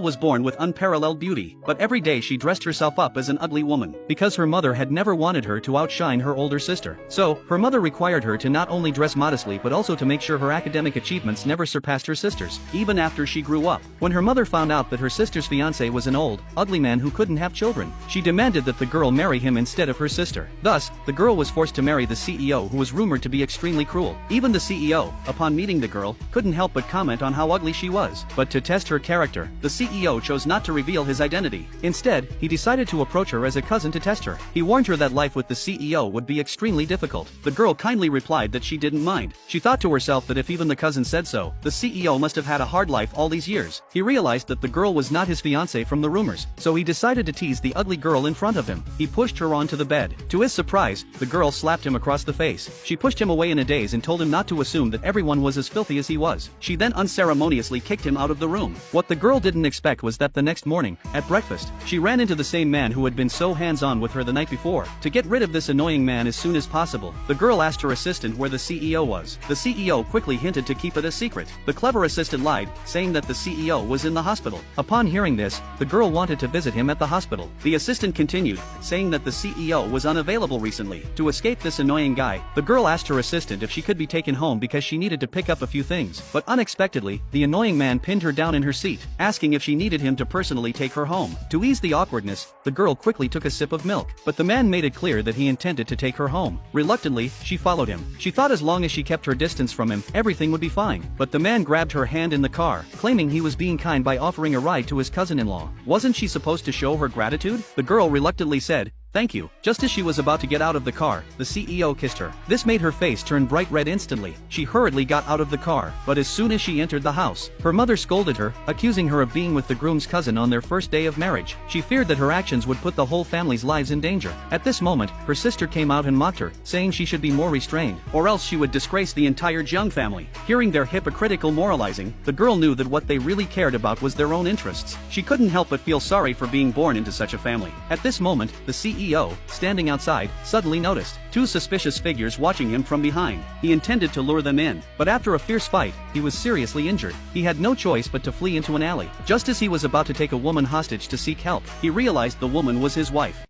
was born with unparalleled beauty, but every day she dressed herself up as an ugly woman, because her mother had never wanted her to outshine her older sister. So, her mother required her to not only dress modestly but also to make sure her academic achievements never surpassed her sister's, even after she grew up. When her mother found out that her sister's fiancé was an old, ugly man who couldn't have children, she demanded that the girl marry him instead of her sister. Thus, the girl was forced to marry the CEO, who was rumored to be extremely cruel. Even the CEO, upon meeting the girl, couldn't help but comment on how ugly she was. But to test her character, the CEO chose not to reveal his identity. Instead, he decided to approach her as a cousin to test her. He warned her that life with the CEO would be extremely difficult. The girl kindly replied that she didn't mind. She thought to herself that if even the cousin said so, the CEO must have had a hard life all these years. He realized that the girl was not his fiancée from the rumors, so he decided to tease the ugly girl in front of him. He pushed her onto the bed. To his surprise, the girl slapped him across the face. She pushed him away in a daze and told him not to assume that everyone was as filthy as he was. She then unceremoniously kicked him out of the room. What the girl didn't expect was that the next morning, at breakfast, she ran into the same man who had been so hands-on with her the night before. To get rid of this annoying man as soon as possible, the girl asked her assistant where the CEO was. The CEO quickly hinted to keep it a secret. The clever assistant lied, saying that the CEO was in the hospital. Upon hearing this, the girl wanted to visit him at the hospital. The assistant continued, saying that the CEO was unavailable recently. To escape this annoying guy, the girl asked her assistant if she could be taken home because she needed to pick up a few things. But unexpectedly, the annoying man pinned her down in her seat, asking if she needed him to personally take her home. To ease the awkwardness, the girl quickly took a sip of milk, but the man made it clear that he intended to take her home. Reluctantly, she followed him. She thought as long as she kept her distance from him, everything would be fine. But the man grabbed her hand in the car, claiming he was being kind by offering a ride to his cousin-in-law. Wasn't she supposed to show her gratitude? The girl reluctantly said, "Thank you." Just as she was about to get out of the car, the CEO kissed her. This made her face turn bright red instantly. She hurriedly got out of the car, but as soon as she entered the house, her mother scolded her, accusing her of being with the groom's cousin on their first day of marriage. She feared that her actions would put the whole family's lives in danger. At this moment, her sister came out and mocked her, saying she should be more restrained, or else she would disgrace the entire Jung family. Hearing their hypocritical moralizing, the girl knew that what they really cared about was their own interests. She couldn't help but feel sorry for being born into such a family. At this moment, the CEO, standing outside, suddenly noticed two suspicious figures watching him from behind. He intended to lure them in, but after a fierce fight, he was seriously injured. He had no choice but to flee into an alley. Just as he was about to take a woman hostage to seek help, he realized the woman was his wife.